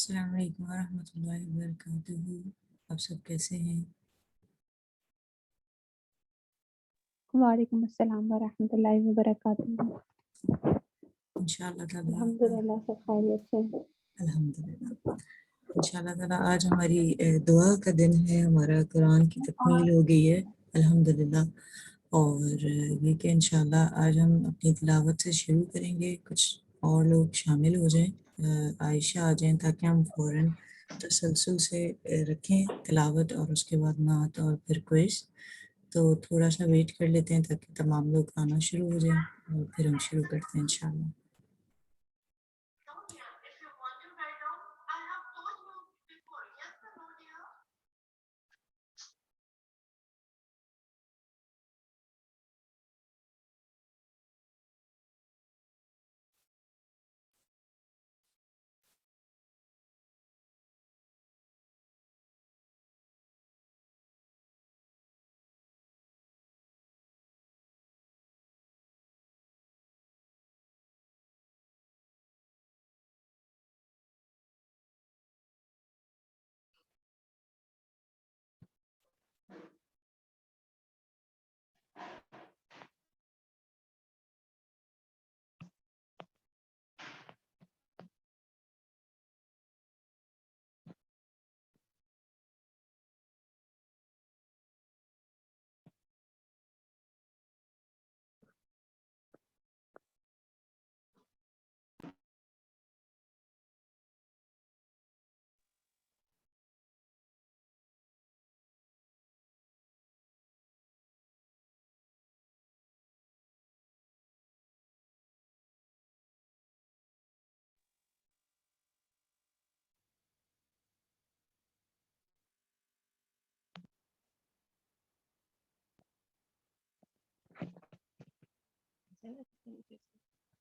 السلام علیکم ورحمۃ اللہ وبرکاتہ. آپ سب کیسے ہیں؟ وعلیکم السلام ورحمۃ اللہ وبرکاتہ. انشاءاللہ تعالیٰ الحمدللہ سب خیریت سے. الحمدللہ انشاءاللہ تعالیٰ آج ہماری دعا کا دن ہے. ہمارا قرآن کی تکمیل ہو گئی ہے الحمدللہ، اور یہ کہ انشاءاللہ آج ہم اپنی تلاوت سے شروع کریں گے. کچھ اور لوگ شامل ہو جائیں، عائشہ آ جائیں تاکہ ہم فوراً تسلسل سے رکھیں تلاوت، اور اس کے بعد نعت اور پھر کوئز. تو تھوڑا سا ویٹ کر لیتے ہیں تاکہ تمام لوگ آنا شروع ہو جائیں، اور پھر ہم شروع کرتے ہیں انشاءاللہ.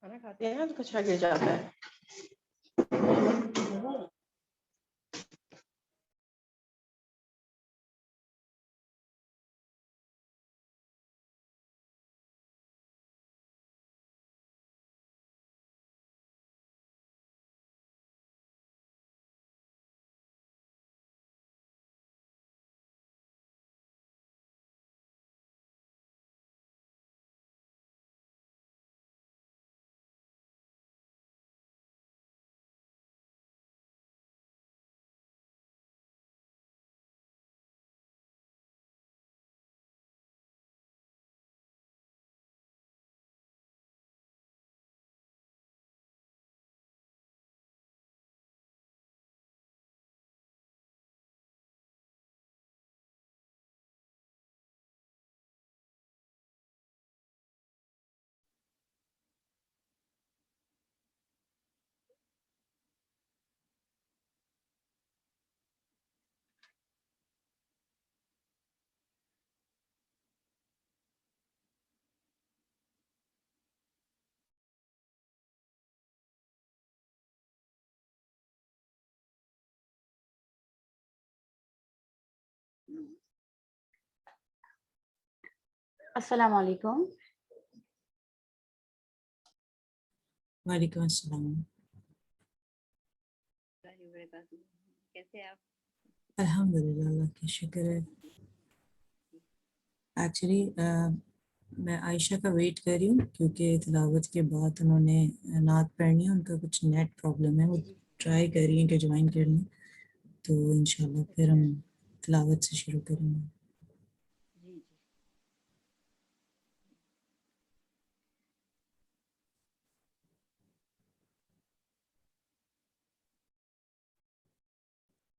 کھانا کھاتے ہیں تو کچرا گر جاتا ہے. السلام علیکم. وعلیکم السلام. کیسے آپ؟ الحمدللہ اللہ کا شکر ہے. ایکچولی میں عائشہ کا ویٹ کر رہی ہوں کیونکہ تلاوت کے بعد انہوں نے نعت پڑھنی ہے. ان کا کچھ نیٹ پرابلم ہے، وہ ٹرائی کر رہی ہیں کہ جوائن کر لیں، تو انشاءاللہ پھر ہم تلاوت سے شروع کریں گے. جی جی.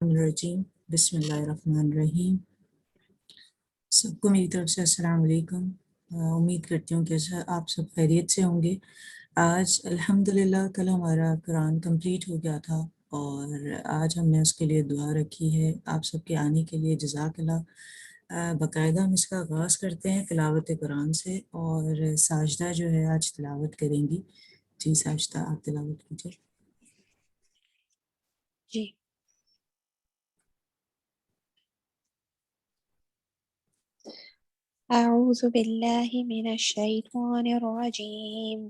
الرجیم بسم اللہ الرحمن الرحیم. سب کو میری طرف سے السلام علیکم. امید کرتی ہوں کہ آپ سب خیریت سے ہوں گے. آج الحمدللہ کل ہمارا قرآن کمپلیٹ ہو گیا تھا، اور آج ہم نے اس کے لیے دعا رکھی ہے آپ سب کے آنے کے لیے. جزاک اللہ. باقاعدہ ہم اس کا آغاز کرتے ہیں تلاوت قرآن سے، اور ساجدہ جو ہے آج تلاوت کریں گی. جی ساجدہ آپ تلاوت کیجیے. جی. اعوذ باللہ من الشیطان الرجیم.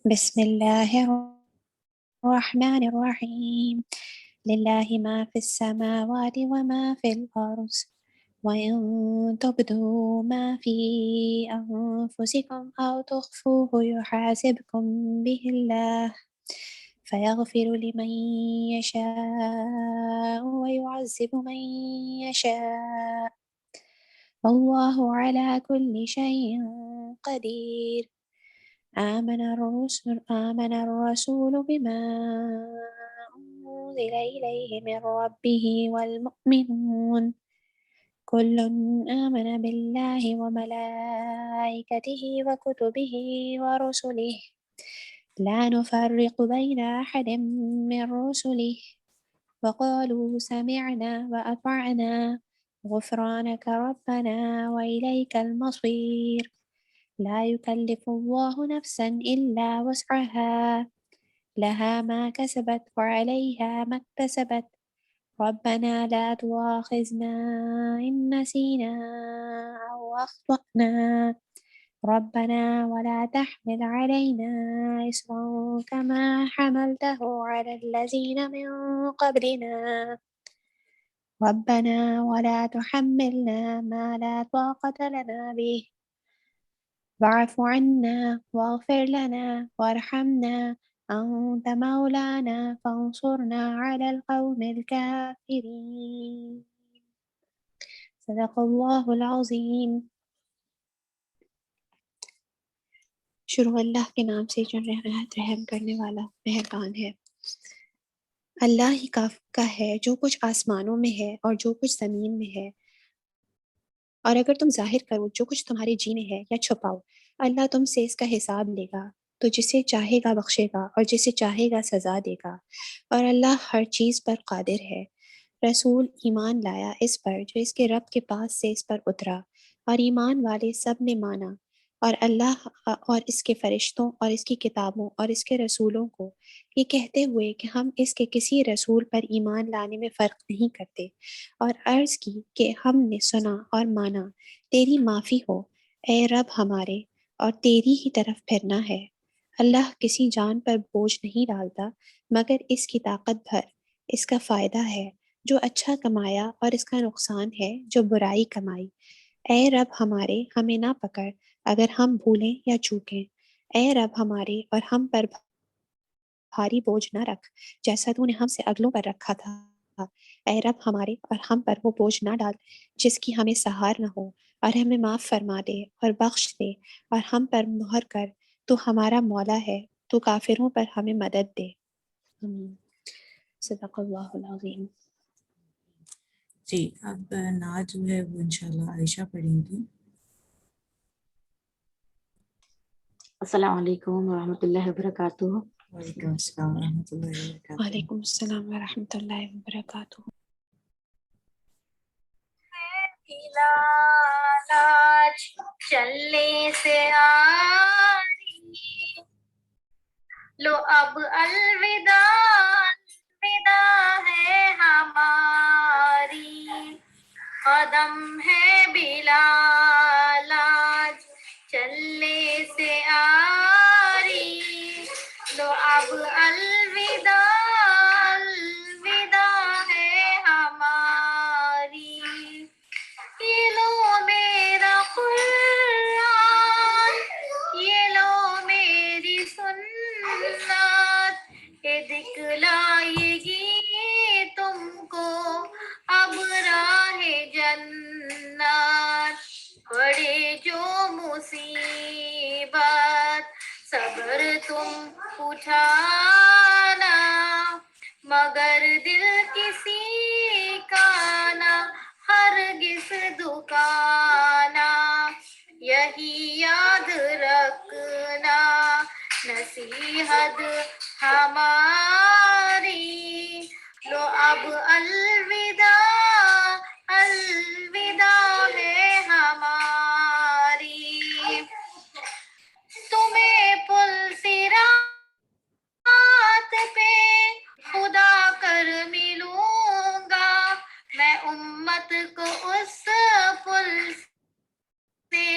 بسم اللہ الرحمن الرحیم. لله ما في السماوات وما في الأرض وإن تبدوا ما في أنفسكم أو تخفوه يحاسبكم به الله فيغفر لمن يشاء ويعذب من يشاء والله على كل شيء قدير آمن الرسول بما أنزل إليه من ربه والمؤمنون كل آمن بالله وملائكته وكتبه ورسله لا نفرق بين أحد من رسله وقالوا سمعنا وأطعنا غفرانك ربنا وإليك المصير لا يكلف الله نفسا إلا وسعها لها ما كسبت وعليها ما اكتسبت ربنا لا تؤاخذنا إن نسينا أو أخطأنا ربنا ولا تحمل علينا إصرا كما حملته على الذين من قبلنا ربنا ولا تحملنا ما لا طاقة لنا به واعف عنا واغفر لنا وارحمنا أنت مولانا فانصرنا على القوم الكافرين صدق اللہ العظیم۔ شروع اللہ کے نام سے جو نہایت رحم کرنے والا مہربان ہے۔ اللہ ہی کا ہے جو کچھ آسمانوں میں ہے اور جو کچھ زمین میں ہے، اور اگر تم ظاہر کرو جو کچھ تمہارے جی میں ہے یا چھپاؤ، اللہ تم سے اس کا حساب لے گا، تو جسے چاہے گا بخشے گا اور جسے چاہے گا سزا دے گا، اور اللہ ہر چیز پر قادر ہے۔ رسول ایمان لایا اس پر جو اس کے رب کے پاس سے اس پر اترا، اور ایمان والے سب نے مانا، اور اللہ اور اس کے فرشتوں اور اس کی کتابوں اور اس کے رسولوں کو، یہ کہتے ہوئے کہ ہم اس کے کسی رسول پر ایمان لانے میں فرق نہیں کرتے، اور عرض کی کہ ہم نے سنا اور مانا، تیری معافی ہو اے رب ہمارے، اور تیری ہی طرف پھرنا ہے۔ اللہ کسی جان پر بوجھ نہیں ڈالتا مگر اس کی طاقت بھر، اس کا فائدہ ہے جو اچھا کمایا اور اس کا نقصان ہے جو برائی کمائی۔ اے رب ہمارے ہمیں نہ پکڑ اگر ہم بھولیں یا چوکیں، اے رب ہمارے اور ہم پر بھاری بوجھ نہ رکھ جیسا تو نے ہم سے اگلوں پر رکھا تھا، اے رب ہمارے اور ہم پر وہ بوجھ نہ ڈال جس کی ہمیں سہار نہ ہو، اور ہمیں معاف فرما دے اور بخش دے اور ہم پر مہر کر، تو ہمارا مولا ہے، تو کافروں پر ہمیں مدد دے۔ آمین۔ صدق اللہ العظیم۔ جی اب نعت جو ہے وہ انشاءاللہ عائشہ پڑھیں گی۔ السلام علیکم ورحمۃ اللہ وبرکاتہ۔ وعلیکم السلام ورحمۃ اللہ وبرکاتہ۔ وعلیکم السلام ورحمۃ اللہ وبرکاتہ۔ ہلال آج چلنے سے آری، لو اب الوداع الوداع ہے ہماری، قدم ہے بلال آج چلنے سے آری، لو اب الوداع الوداع ہے ہماری، یہ لو میرا قرآن، یہ لو میری سنت، یہ دکھلائے گی تم کو اب راہ جنت، پڑے جو مصیبت صبر تم اٹھانا، مگر دل کسی کا نہ ہرگز دکانا، یہی یاد رکھنا نصیحت ہماری، لو اب الوداع الوداع ہے ہماری، تمہیں پل صراط پہ خدا کر ملوں گا، میں امت کو اس پل سے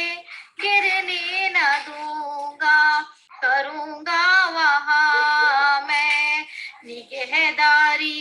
گرنے نہ دوں گا، کروں گا وہاں میں نگہداری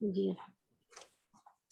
جی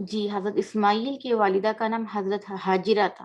جی حضرت اسماعیل کی والدہ کا نام حضرت حاجرہ تھا۔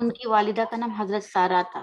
ان کی والدہ کا نام حضرت سارہ تھا۔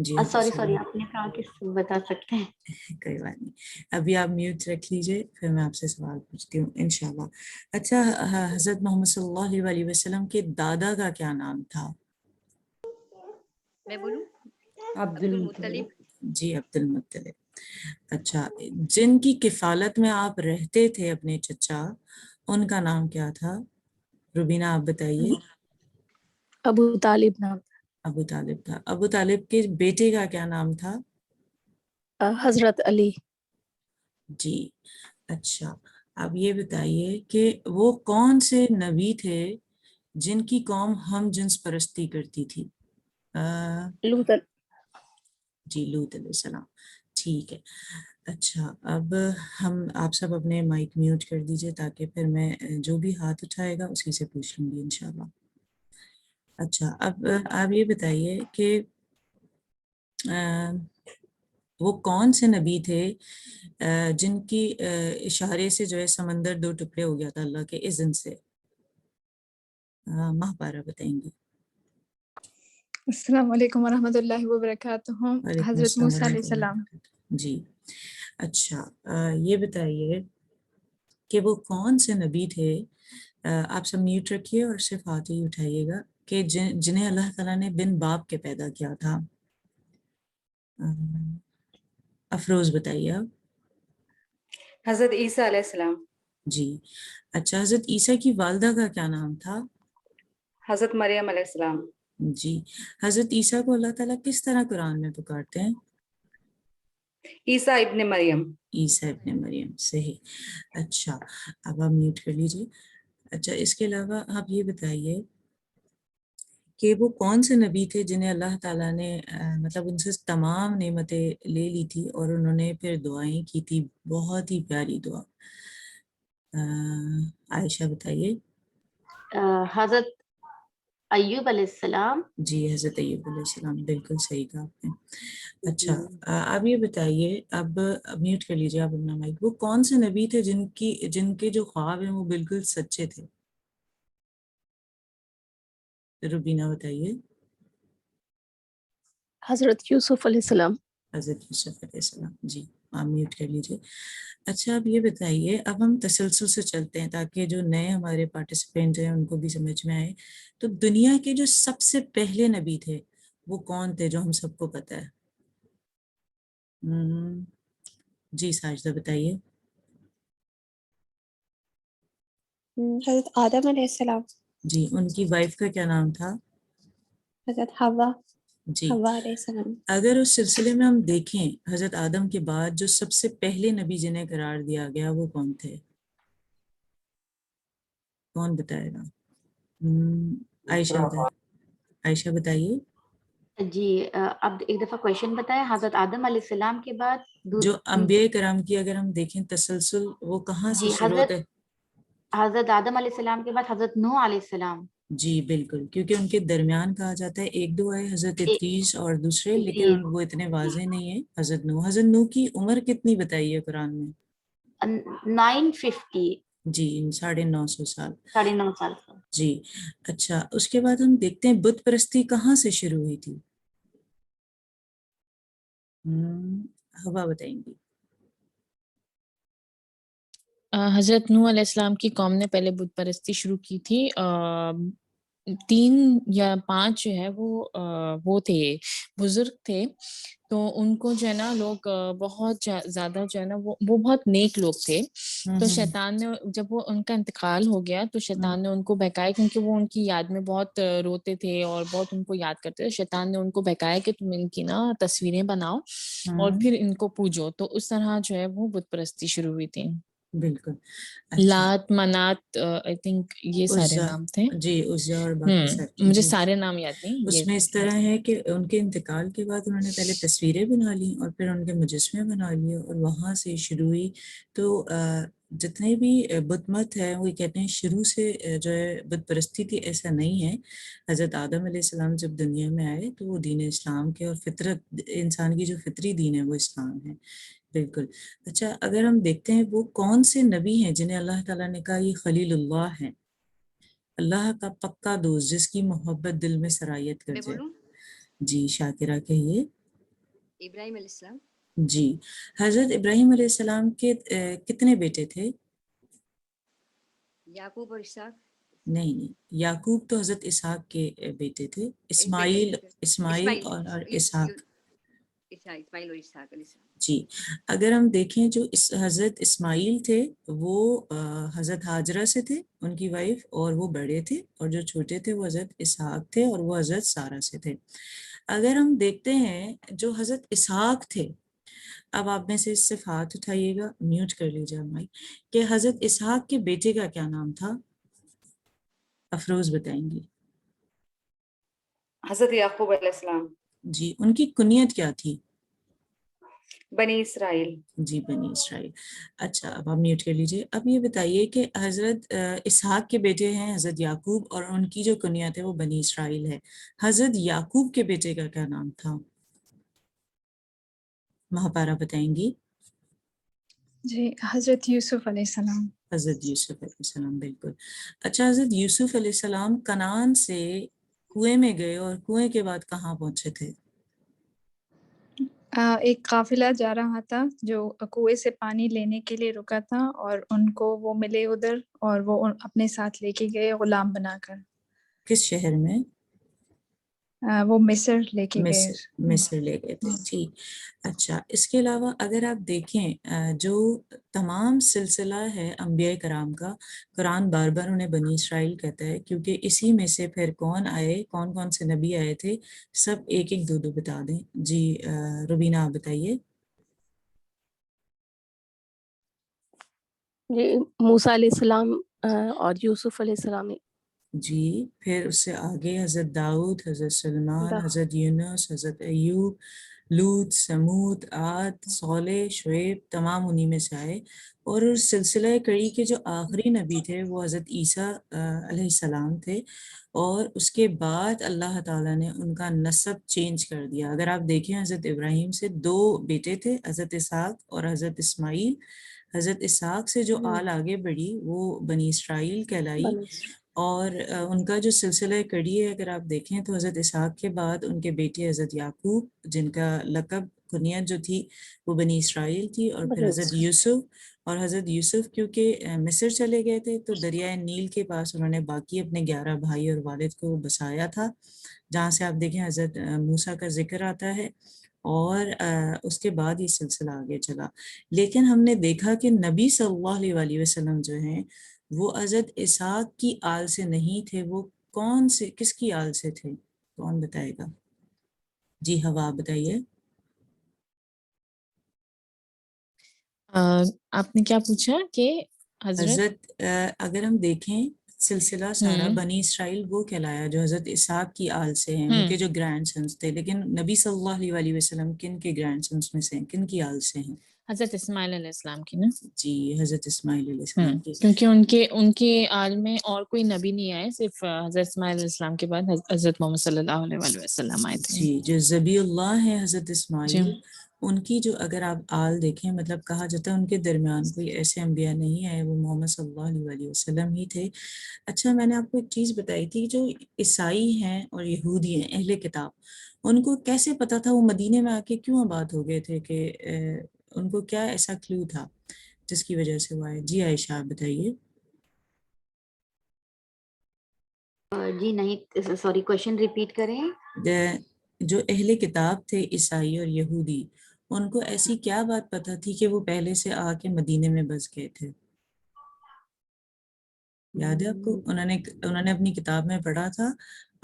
جی حضرت سوری سلیم، آپ نے کہا کہ بتا سکتے ہیں. کوئی بات نہیں، ابھی آپ میوٹ رکھ لیجئے، پھر میں آپ سے سوال پوچھتی ہوں انشاءاللہ. اچھا، حضرت محمد صلی اللہ علیہ وسلم کے دادا کا کیا نام تھا؟ میں بولوں؟ عبد المطلب. جی عبد المطلب. اچھا، جن کی کفالت میں آپ رہتے تھے اپنے چچا، ان کا نام کیا تھا؟ روبینہ آپ بتائیے. ابو طالب نام. ابو طالب تھا. ابو طالب کے بیٹے کا کیا نام تھا؟ حضرت علی. جی اچھا، اب یہ بتائیے کہ وہ کون سے نبی تھے جن کی قوم ہم جنس پرستی کرتی تھی؟ لوط. جی لوط علیہ السلام. ٹھیک ہے. اچھا، اب ہم آپ سب اپنے مائک میوٹ کر دیجئے تاکہ پھر میں جو بھی ہاتھ اٹھائے گا اسی سے پوچھ لوں گی انشاءاللہ. اچھا، اب آپ یہ بتائیے کہ وہ کون سے نبی تھے جن کی اشارے سے جو ہے سمندر 2 ٹکڑے ہو گیا تھا اللہ کے اذن سے؟ ماہ پارہ بتائیں گی. السلام علیکم ورحمۃ اللہ وبرکاتہ. وعلیکم حضرت السلام موسیٰ علیہ ورحمۃ اللہ السلام. وبرکاتہ. جی اچھا، یہ بتائیے کہ وہ کون سے نبی تھے، آپ سب میوٹ رکھیے اور صرف ہاتھ ہی اٹھائیے گا، کہ جنہیں اللہ تعالیٰ نے بن باپ کے پیدا کیا تھا. افروز بتائیے آپ. حضرت عیسیٰ علیہ السلام. جی اچھا، حضرت عیسیٰ کی والدہ کا کیا نام تھا؟ حضرت مریم علیہ السلام. جی، حضرت عیسیٰ کو اللہ تعالیٰ کس طرح قرآن میں پکارتے ہیں؟ عیسیٰ ابن مریم. عیسیٰ ابن مریم، صحیح. اچھا، اب آپ میوٹ کر لیجیے. اچھا، اس کے علاوہ آپ یہ بتائیے کہ وہ کون سے نبی تھے جنہیں اللہ تعالیٰ نے مطلب ان سے تمام نعمتیں لے لی تھی اور انہوں نے پھر دعائیں کی تھی، بہت ہی پیاری دعا. عائشہ بتائیے. حضرت ایوب علیہ السلام. جی حضرت ایوب علیہ السلام، بالکل صحیح کہا آپ نے. اچھا، اب یہ بتائیے، اب میوٹ کر لیجیے آپ اپنا مائک. وہ کون سے نبی تھے جن کے جو خواب ہیں وہ بالکل سچے تھے؟ روبینہ بتائیے. حضرت یوسف علیہ السلام. حضرت یوسف علیہ السلام. جی آپ میوٹ کر لیجیے. اچھا، اب یہ بتائیے، اب ہم تسلسل سے چلتے ہیں تاکہ جو نئے ہمارے پارٹیسپینٹ ہیں ان کو بھی سمجھ میں آئے. تو دنیا کے جو سب سے پہلے نبی تھے وہ کون تھے جو ہم سب کو پتہ ہے؟ جی ساجدہ بتائیے. حضرت آدم علیہ السلام. جی، ان کی وائف کا کیا نام تھا؟ حضرت حوا. جی، حوا علیہ السلام. اگر اس سلسلے میں ہم دیکھیں حضرت آدم کے بعد جو سب سے پہلے نبی جنہیں قرار دیا گیا وہ کون تھے؟ کون بتائے گا؟ عائشہ بتائیے. جی اب ایک دفعہ کویشچن بتائیں. حضرت آدم علیہ السلام کے بعد جو انبیاء کرام کی اگر ہم دیکھیں تسلسل، وہ کہاں سے جی شروع ہوتا ہے؟ حضرت آدم علیہ السلام کے بعد حضرت نوح علیہ السلام. جی بالکل، کیونکہ ان کے درمیان کہا جاتا ہے 1-2 آئے حضرت ادریس اور دوسرے، لیکن وہ اتنے واضح نہیں ہیں. حضرت نوح کی عمر کتنی بتائی ہے قرآن میں؟ 950. جی 950 سال. 9.5 سال. جی اچھا، اس کے بعد ہم دیکھتے ہیں بت پرستی کہاں سے شروع ہوئی تھی؟ ہوا بتائیں گی. حضرت نوح علیہ السلام کی قوم نے پہلے بت پرستی شروع کی تھی. 3 یا 5 جو ہے وہ تھے، بزرگ تھے، تو ان کو جو ہے نا لوگ بہت زیادہ جو ہے نا وہ بہت نیک لوگ تھے. تو شیطان نے جب وہ ان کا انتقال ہو گیا تو شیطان نے ان کو بہکایا، کیونکہ وہ ان کی یاد میں بہت روتے تھے اور بہت ان کو یاد کرتے تھے. شیطان نے ان کو بہکایا کہ تم ان کی نا تصویریں بناؤ اور پھر ان کو پوجو. تو اس طرح جو ہے وہ بت پرستی شروع ہوئی تھی. بالکل. لات، منات، آئی تھنک یہ سارے نام تھے. جی عزا اور باقی سارے. مجھے سارے نام یاد نہیں. اس میں اس طرح ہے کہ ان کے انتقال کے بعد انہوں نے پہلے تصویریں بنا لی اور پھر ان کے مجسمے بنا لیے اور وہاں سے شروع ہوئی. تو جتنے بھی بت مت ہیں وہ کہتے ہیں شروع سے جو ہے بت پرستی تھی، ایسا نہیں ہے. حضرت آدم علیہ السلام جب دنیا میں آئے تو وہ دین اسلام کے اور فطرت انسان کی جو فطری دین ہے وہ اسلام ہے. بالکل. اچھا، اگر ہم دیکھتے ہیں وہ کون سے نبی ہیں جنہیں اللہ تعالیٰ نے کہا یہ خلیل اللہ ہیں، اللہ کا پکا دوست جس کی محبت دل میں سرایت کر میں جائے؟ بولوں؟ جی شاکرہ کہیے. ابراہیم علیہ السلام. جی. حضرت ابراہیم علیہ السلام کے کتنے بیٹے تھے؟ یعقوب اور اسحاق. نہیں، یعقوب تو حضرت اسحاق کے بیٹے تھے. اسماعیل اور اسحاق. اسماعیل اور اسحاق علیہ السلام. جی. اگر ہم دیکھیں جو حضرت اسماعیل تھے وہ حضرت ہاجرہ سے تھے، ان کی وائف، اور وہ بڑے تھے، اور جو چھوٹے تھے وہ حضرت اسحاق تھے اور وہ حضرت سارہ سے تھے. اگر ہم دیکھتے ہیں جو حضرت اسحاق تھے، اب آپ میں سے صرف ہاتھ اٹھائیے گا، میوٹ کر لیجیے مائی، کہ حضرت اسحاق کے بیٹے کا کیا نام تھا؟ افروز بتائیں گی. حضرت یعقوب علیہ السلام. جی. ان کی کنیت کیا تھی؟ بنی اسرائیل. جی، بنی اسرائیل. اچھا، اب آپ میوٹ کر لیجیے. اب یہ بتائیے کہ حضرت اسحاق کے بیٹے ہیں حضرت یعقوب، اور ان کی جو کنیت ہے وہ بنی اسرائیل ہے. حضرت یعقوب کے بیٹے کا کیا نام تھا؟ مہاپارا بتائیں گی. جی حضرت یوسف علیہ السلام. حضرت یوسف علیہ السلام، بالکل. اچھا، حضرت یوسف علیہ السلام کنعان سے کنویں میں گئے، اور کنویں کے بعد کہاں پہنچے تھے؟ ایک قافلہ جا رہا تھا جو کنویں سے پانی لینے کے لیے رکا تھا، اور ان کو وہ ملے ادھر، اور وہ اپنے ساتھ لے کے گئے غلام بنا کر. کس شہر میں؟ وہ مصر لے کے گئے. مصر لے گئے تھے. جی. اچھا، اس کے علاوہ اگر آپ دیکھیں جو تمام سلسلہ ہے انبیاء کرام کا، قرآن بار بار انہیں بنی اسرائیل کہتا ہے، کیونکہ اسی میں سے پھر کون آئے، کون کون سے نبی آئے تھے، سب ایک ایک دو دو بتا دیں. جی روبینہ آپ بتائیے. جی موسیٰ علیہ السلام اور یوسف علیہ السلام. جی. پھر اس سے آگے حضرت داؤد، حضرت سلمان، حضرت یونس، حضرت ایوب، لوط، سمود، عاد، صالح، شعیب، تمام انہی میں سے آئے. اور سلسلہ کڑی کے جو آخری نبی تھے وہ حضرت عیسیٰ علیہ السلام تھے، اور اس کے بعد اللہ تعالیٰ نے ان کا نسب چینج کر دیا. اگر آپ دیکھیں حضرت ابراہیم سے 2 بیٹے تھے، حضرت اسحاق اور حضرت اسماعیل. حضرت اسحاق سے جو آل آگے بڑھی وہ بنی اسرائیل کہلائی، اور ان کا جو سلسلہ کڑی ہے اگر آپ دیکھیں تو حضرت اسحاق کے بعد ان کے بیٹے حضرت یعقوب، جن کا لقب کنیت جو تھی وہ بنی اسرائیل تھی، اور پھر حضرت یوسف. اور حضرت یوسف کیونکہ مصر چلے گئے تھے تو دریائے نیل کے پاس انہوں نے باقی اپنے 11 بھائی اور والد کو بسایا تھا، جہاں سے آپ دیکھیں حضرت موسیٰ کا ذکر آتا ہے، اور اس کے بعد یہ سلسلہ آگے چلا. لیکن ہم نے دیکھا کہ نبی صلی اللہ علیہ وسلم جو ہیں وہ حضرت اسحاق کی آل سے نہیں تھے. وہ کون سے، کس کی آل سے تھے؟ کون بتائے گا؟ جی ہوا بتائیے. آپ نے کیا پوچھا کہ حضرت اگر ہم دیکھیں سلسلہ سارا بنی اسرائیل وہ کہلایا جو حضرت اسحاق کی آل سے ہیں، ان کے جو گرینڈ سنس تھے. لیکن نبی صلی اللہ علیہ وسلم کن کے گرینڈ سنس میں سے ہیں، کن کی آل سے ہیں؟ حضرت اسماعیل علیہ السلام کی نا. جی حضرت اسماعیل علیہ السلام کی. کیونکہ ان کے آل میں اور کوئی نبی نہیں آئے، صرف حضرت اسماعیل علیہ السلام کے بعد حضرت محمد صلی اللہ علیہ وسلم آئے تھے. جی. جو ذبی اللہ ہے حضرت اسماعیل، ان کی جو اگر آپ آل دیکھیں، مطلب کہا جاتا ہے ان کے درمیان کوئی ایسے انبیاء نہیں آئے، وہ محمد صلی اللہ علیہ وسلم ہی تھے. اچھا، میں نے آپ کو ایک چیز بتائی تھی، جو عیسائی ہیں اور یہودی ہیں اہل کتاب، ان کو کیسے پتا تھا وہ مدینے میں آ کے کیوں آباد ہو گئے تھے، کہ ان کو کیا ایسا کلو تھا جس کی وجہ سے وہ آئے؟ جی عائشہ آپ بتائیے. جی نہیں، سوری، کوشچن ریپیٹ کریں. جو اہل کتاب تھے عیسائی اور یہودی، ان کو ایسی کیا بات پتہ تھی کہ وہ پہلے سے آ کے مدینے میں بس گئے تھے؟ یاد ہے آپ کو؟ انہوں نے اپنی کتاب میں پڑھا تھا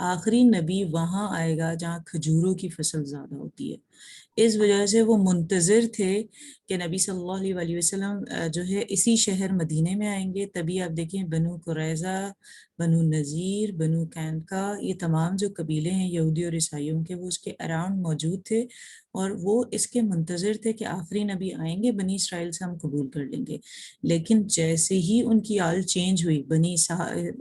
آخری نبی وہاں آئے گا جہاں کھجوروں کی فصل زیادہ ہوتی ہے. اس وجہ سے وہ منتظر تھے کہ نبی صلی اللہ علیہ وسلم جو ہے اسی شہر مدینے میں آئیں گے. تبھی آپ دیکھیں بنو قریظہ، بنو نذیر، بنو قینقاع، یہ تمام جو قبیلے ہیں یہودی اور عیسائیوں کے، وہ اس کے اراؤنڈ موجود تھے، اور وہ اس کے منتظر تھے کہ آخری نبی آئیں گے، بنی اسرائیل سے ہم قبول کر لیں گے. لیکن جیسے ہی ان کی آل چینج ہوئی،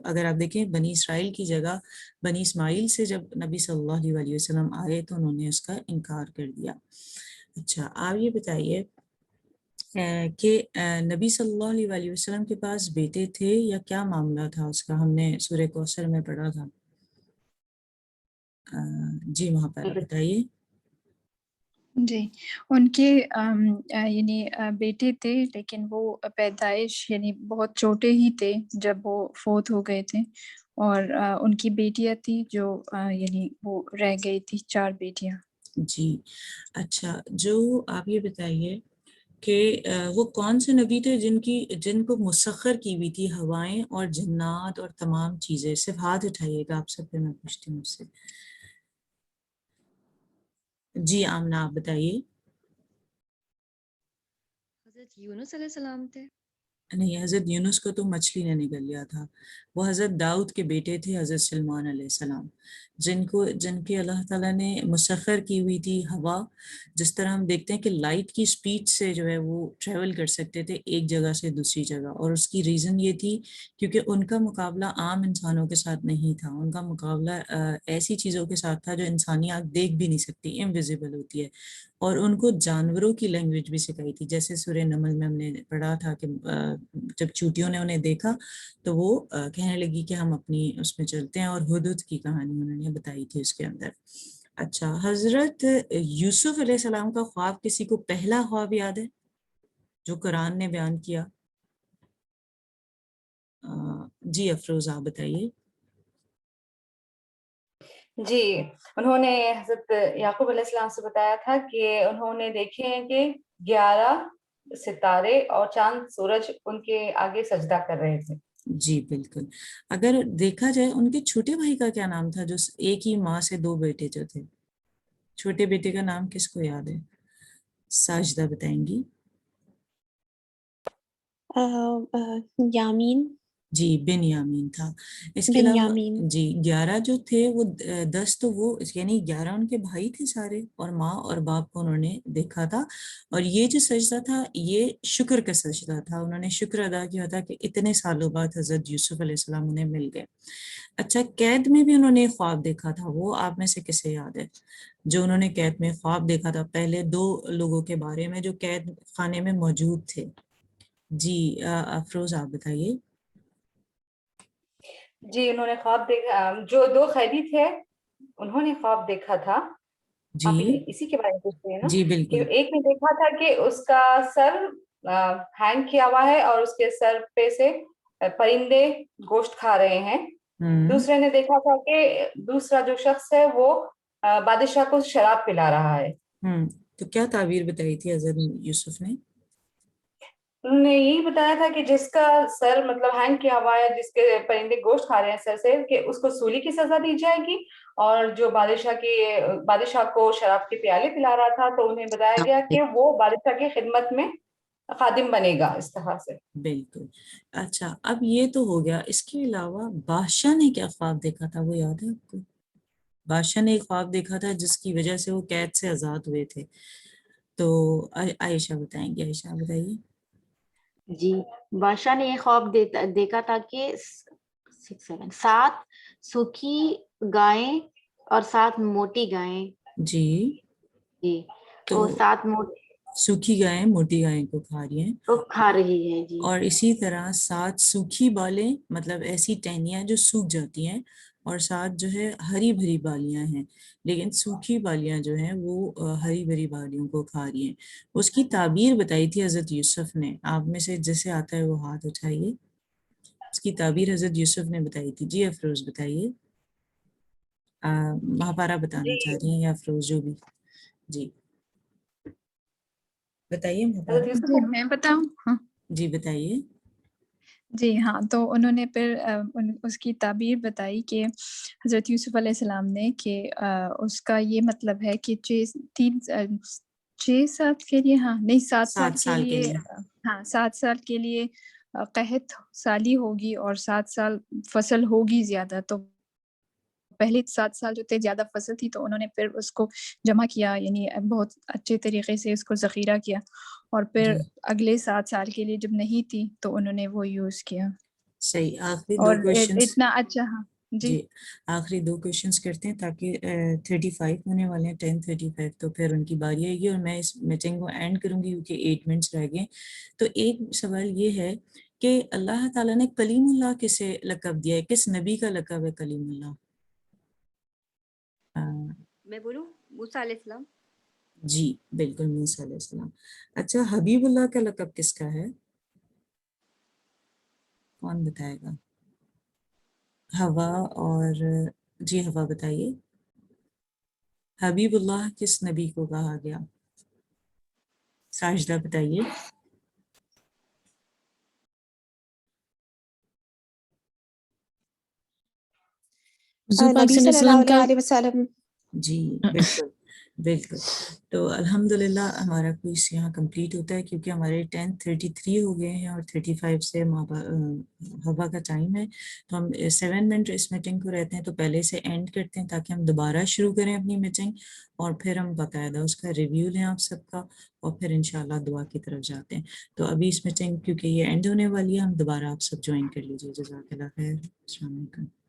اگر آپ دیکھیں بنی اسرائیل کی جگہ بنی اسماعیل سے جب نبی صلی اللہ علیہ وسلم آئے تو انہوں نے اس کا انکار کر دیا. اچھا، آپ یہ بتائیے کہ نبی صلی اللہ علیہ وسلم کے پاس بیٹے تھے یا کیا معاملہ تھا اس کا؟ ہم نے سورہ کوثر میں پڑھا تھا. جی وہاں پر بتائیے. جی ان کے یعنی بیٹے تھے، لیکن وہ پیدائش یعنی بہت چھوٹے ہی تھے جب وہ فوت ہو گئے تھے، اور ان کی بیٹیاں تھی جو یعنی وہ رہ گئی تھی، 4 بیٹیاں۔ جی اچھا، جو آپ یہ بتائیے کہ وہ کون سے نبی تھے جن کو مسخر کی ہوئی تھی ہوائیں اور جنات اور تمام چیزیں؟ صرف ہاتھ اٹھائیے گا آپ سب پہ، میں پوچھتی ہوں اس سے۔ جی آمنہ آپ بتائیے۔ حضرت یونس علیہ السلام تھے۔ نہیں، حضرت یونس کو تو مچھلی نے نگل لیا تھا، وہ حضرت داؤد کے بیٹے تھے، حضرت سلیمان علیہ السلام، جن کے اللہ تعالیٰ نے مسخر کی ہوئی تھی ہوا۔ جس طرح ہم دیکھتے ہیں کہ لائٹ کی سپیڈ سے جو ہے وہ ٹریول کر سکتے تھے ایک جگہ سے دوسری جگہ، اور اس کی ریزن یہ تھی کیونکہ ان کا مقابلہ عام انسانوں کے ساتھ نہیں تھا، ان کا مقابلہ ایسی چیزوں کے ساتھ تھا جو انسانی آنکھ دیکھ بھی نہیں سکتی، انویزیبل ہوتی ہے، اور ان کو جانوروں کی لینگویج بھی سکھائی تھی۔ جیسے سورہ نمل میں ہم نے پڑھا تھا کہ جب چوٹیوں نے انہیں دیکھا تو وہ کہنے لگی کہ ہم اپنی اس میں چلتے ہیں، اور ہدہد کی کہانی انہوں نے بتائی تھی اس کے اندر۔ اچھا، حضرت یوسف علیہ السلام کا خواب کسی کو پہلا خواب یاد ہے جو قرآن نے بیان کیا؟ جی افروز آپ بتائیے۔ جی، انہوں نے حضرت یعقوب علیہ السلام سے بتایا تھا کہ انہوں نے دیکھے ہیں کہ 11 ستارے اور چاند سورج ان کے آگے سجدہ کر رہے تھے۔ جی بالکل۔ اگر دیکھا جائے ان کے چھوٹے بھائی کا کیا نام تھا جو ایک ہی ماں سے 2 بیٹے جو تھے؟ چھوٹے بیٹے کا نام کس کو یاد ہے؟ ساجدہ بتائیں گی۔ یامین، جی بن یامین تھا۔ اس کے علاوہ جی 11 جو تھے وہ 10 تو وہ یعنی 11 ان کے بھائی تھے سارے، اور ماں اور باپ کو انہوں نے دیکھا تھا، اور یہ جو سجدہ تھا یہ شکر کا سجدہ تھا، انہوں نے شکر ادا کیا تھا کہ اتنے سالوں بعد حضرت یوسف علیہ السلام انہیں مل گئے۔ اچھا، قید میں بھی انہوں نے خواب دیکھا تھا، وہ آپ میں سے کسے یاد ہے جو انہوں نے قید میں خواب دیکھا تھا؟ پہلے 2 لوگوں کے بارے میں جو قید خانے میں موجود تھے۔ جی افروز آپ بتائیے۔ جی انہوں نے خواب دیکھا، جو 2 قیدی تھے انہوں نے خواب دیکھا تھا۔ آپ جی اسی کے بارے میں پوچھ رہے ہیں نا؟ جی کہ بالکل۔ ایک نے دیکھا تھا کہ اس کا سر ہینگ کیا ہوا ہے اور اس کے سر پہ سے پرندے گوشت کھا رہے ہیں۔ دوسرے نے دیکھا تھا کہ دوسرا جو شخص ہے وہ بادشاہ کو شراب پلا رہا ہے۔ تو کیا تعبیر بتائی تھی حضرت یوسف نے؟ انہوں نے یہی بتایا تھا کہ جس کا سر مطلب ہینگ کیا ہوا ہے، جس کے پرندے گوشت کھا رہے ہیں سر سے، کہ اس کو سولی کی سزا دی جائے گی، اور جو بادشاہ کو شراب کے پیالے پلا رہا تھا تو انہیں بتایا گیا کہ وہ بادشاہ کی خدمت میں خادم بنے گا، اس طرح سے۔ بالکل۔ اچھا، اب یہ تو ہو گیا، اس کے علاوہ بادشاہ نے کیا خواب دیکھا تھا وہ یاد ہے آپ کو؟ بادشاہ نے ایک خواب دیکھا تھا جس کی وجہ سے وہ قید سے آزاد ہوئے تھے، تو عائشہ بتائیں گے۔ عائشہ بتائیے۔ جی، بادشاہ نے یہ خواب دیکھا تھا کہ 7 سوکھی گائیں اور 7 موٹی گائیں، جی جی تو وہ 7 موٹی سوکھی گائیں موٹی گائیں کو کھا رہی ہیں، کو کھا رہی ہیں، جی، اور اسی طرح 7 سوکھی بالیں، مطلب ایسی ٹہنیاں جو سوکھ جاتی ہیں، اور 7 جو ہے ہری بھری بالیاں ہیں، لیکن سوکھی بالیاں جو ہیں وہ ہری بھری بالیوں کو کھا رہی ہیں۔ اس کی تعبیر بتائی تھی حضرت یوسف نے، آپ میں سے جسے آتا ہے وہ ہاتھ اٹھائیے۔ اس کی تعبیر حضرت یوسف نے بتائی تھی۔ جی افروز بتائیے۔ مہاپارا بتانا چاہ رہی ہیں یا افروز، جو بھی، جی بتائیے مہاپارا۔ جی میں بتاؤں؟ ہاں جی بتائیے۔ جی ہاں، تو انہوں نے پھر اس کی تعبیر بتائی کہ حضرت یوسف علیہ السلام نے کہ اس کا یہ مطلب ہے کہ 6 سال کے لیے، ہاں نہیں 7 سال کے لیے، ہاں 7 سال کے لیے قحط سالی ہوگی اور 7 سال فصل ہوگی زیادہ، تو پہلے 7 سال جو تھے زیادہ فصل تھی، تو انہوں نے پھر اس کو جمع کیا، یعنی بہت اچھے طریقے سے اس کو ذخیرہ کیا، اور پھر اگلے 7 سال کے لیے جب نہیں تھی تو انہوں نے وہ یوز کیا۔ صحیح۔ آخری 2 اور کویشچنس، اتنا اچھا، ہاں جی آخری 2 کویشچنس کرتے ہیں تاکہ 35 ہونے والے ہیں، 10:35، تو پھر ان کی باری آئے گی اور میں اس میٹنگ کو اینڈ کروں گی کیونکہ 8 منٹس رہ گئے۔ تو ایک سوال یہ ہے کہ اللہ تعالیٰ نے کلیم اللہ کسے لقب دیا ہے؟ کس نبی کا لقب ہے کلیم اللہ؟ میں بولوں؟ موسیٰ علیہ السلام۔ جی بالکل، موسیٰ علیہ السلام. اچھا حبیب اللہ کا لقب کس کا ہے؟ کون بتائے گا؟ ہوا اور جی ہوا بتائیے. حبیب اللہ کس نبی کو کہا گیا؟ ساجدہ بتائیے. حضور پاک نبی صلی صلی اللہ اللہ علیہ وسلم کا علیہ وسلم. جی بالکل بالکل. تو الحمدللہ ہمارا کوئز یہاں کمپلیٹ ہوتا ہے کیونکہ ہمارے 10:33 ہو گئے ہیں اور 35 سے ہوا کا ٹائم ہے. تو ہم 7 منٹ اس میٹنگ کو رہتے ہیں تو پہلے سے اینڈ کرتے ہیں تاکہ ہم دوبارہ شروع کریں اپنی میٹنگ اور پھر ہم باقاعدہ اس کا ریویو لیں آپ سب کا اور پھر انشاءاللہ دعا کی طرف جاتے ہیں. تو ابھی اس میٹنگ کیونکہ یہ اینڈ ہونے والی ہے ہم دوبارہ آپ سب جوائن کر لیجیے. جزاک اللہ خیر. السلام علیکم.